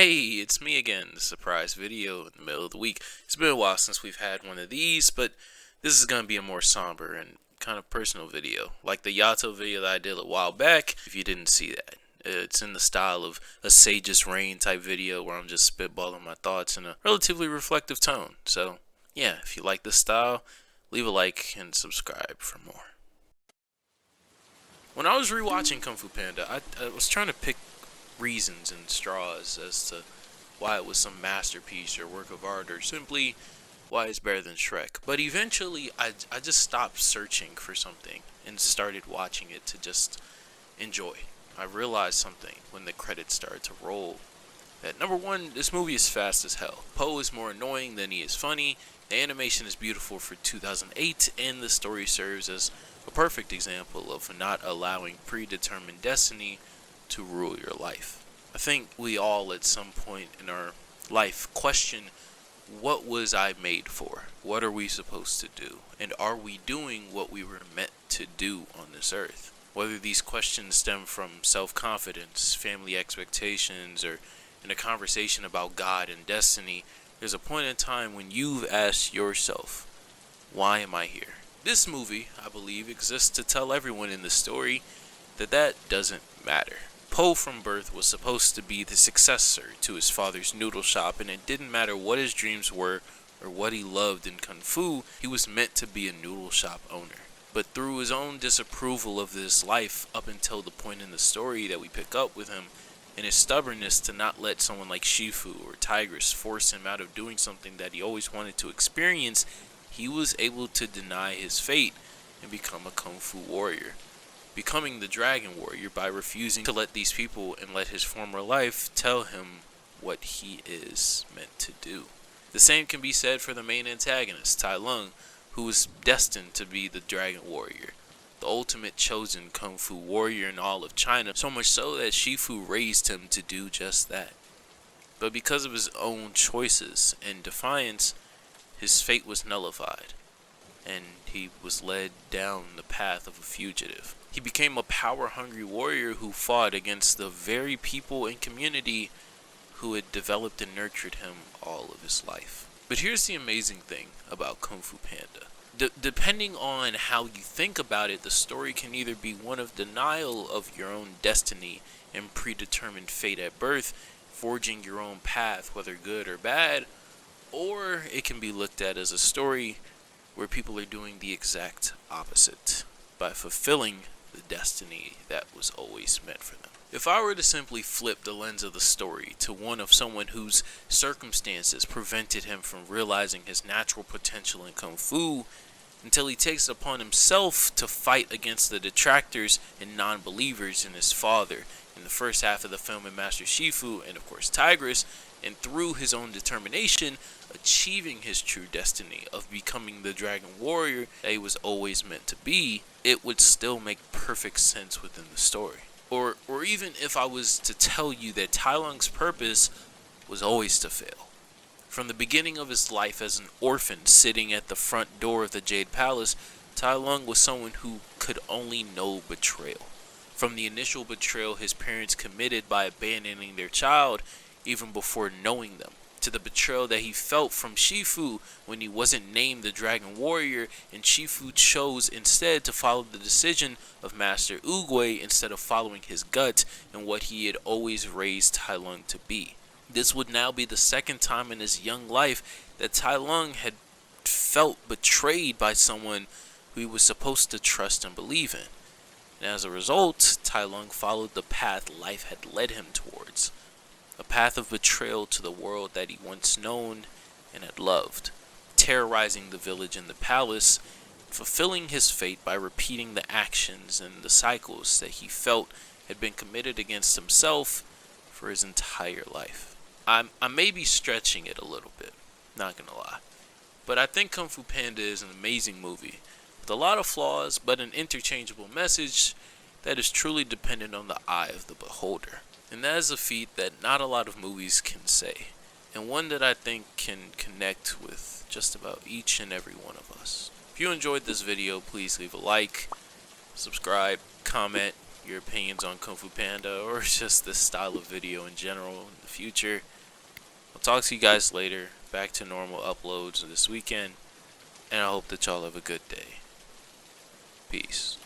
Hey, it's me again, the surprise video in the middle of the week. It's been a while since we've had one of these, but this is going to be a more somber and kind of personal video, like the Yato video that I did a while back, if you didn't see that. It's in the style of a Sage's Reign type video where I'm just spitballing my thoughts in a relatively reflective tone. So, yeah, if you like this style, leave a like and subscribe for more. When I was rewatching Kung Fu Panda, I was trying to pick reasons and straws as to why it was some masterpiece or work of art or simply why it's better than Shrek. But eventually I just stopped searching for something and started watching it to just enjoy. I realized something when the credits started to roll. That number one, this movie is fast as hell. Poe is more annoying than he is funny. The animation is beautiful for 2008 and the story serves as a perfect example of not allowing predetermined destiny to rule your life. I think we all at some point in our life question, what was I made for? What are we supposed to do? And are we doing what we were meant to do on this earth? Whether these questions stem from self-confidence, family expectations, or in a conversation about God and destiny, there's a point in time when you've asked yourself, why am I here? This movie, I believe, exists to tell everyone in the story that doesn't matter. Poe from birth was supposed to be the successor to his father's noodle shop, and it didn't matter what his dreams were or what he loved in Kung Fu, he was meant to be a noodle shop owner. But through his own disapproval of this life up until the point in the story that we pick up with him, and his stubbornness to not let someone like Shifu or Tigress force him out of doing something that he always wanted to experience, he was able to deny his fate and become a Kung Fu warrior. Becoming the Dragon Warrior by refusing to let these people and let his former life tell him what he is meant to do. The same can be said for the main antagonist, Tai Lung, who was destined to be the Dragon Warrior, the ultimate chosen Kung Fu warrior in all of China, so much so that Shifu raised him to do just that. But because of his own choices and defiance, his fate was nullified, and he was led down the path of a fugitive. He became a power-hungry warrior who fought against the very people and community who had developed and nurtured him all of his life. But here's the amazing thing about Kung Fu Panda. Depending on how you think about it, the story can either be one of denial of your own destiny and predetermined fate at birth, forging your own path, whether good or bad, or it can be looked at as a story where people are doing the exact opposite by fulfilling the destiny that was always meant for them. If I were to simply flip the lens of the story to one of someone whose circumstances prevented him from realizing his natural potential in Kung Fu until he takes it upon himself to fight against the detractors and non-believers in his father in the first half of the film, in Master Shifu and of course Tigress, and through his own determination achieving his true destiny of becoming the Dragon Warrior that he was always meant to be, it would still make perfect sense within the story. Or even if I was to tell you that Tai Lung's purpose was always to fail. From the beginning of his life as an orphan sitting at the front door of the Jade Palace, Tai Lung was someone who could only know betrayal. From the initial betrayal his parents committed by abandoning their child even before knowing them, to the betrayal that he felt from Shifu when he wasn't named the Dragon Warrior and Shifu chose instead to follow the decision of Master Oogway instead of following his gut and what he had always raised Tai Lung to be. This would now be the second time in his young life that Tai Lung had felt betrayed by someone who he was supposed to trust and believe in. And as a result, Tai Lung followed the path life had led him towards. A path of betrayal to the world that he once known and had loved, terrorizing the village and the palace, fulfilling his fate by repeating the actions and the cycles that he felt had been committed against himself for his entire life. I may be stretching it a little bit, not gonna lie, but I think Kung Fu Panda is an amazing movie with a lot of flaws, but an interchangeable message that is truly dependent on the eye of the beholder. And that is a feat that not a lot of movies can say, and one that I think can connect with just about each and every one of us. If you enjoyed this video, please leave a like, subscribe, comment your opinions on Kung Fu Panda or just this style of video in general in the future. I'll talk to you guys later. Back to normal uploads this weekend. And I hope that y'all have a good day. Peace.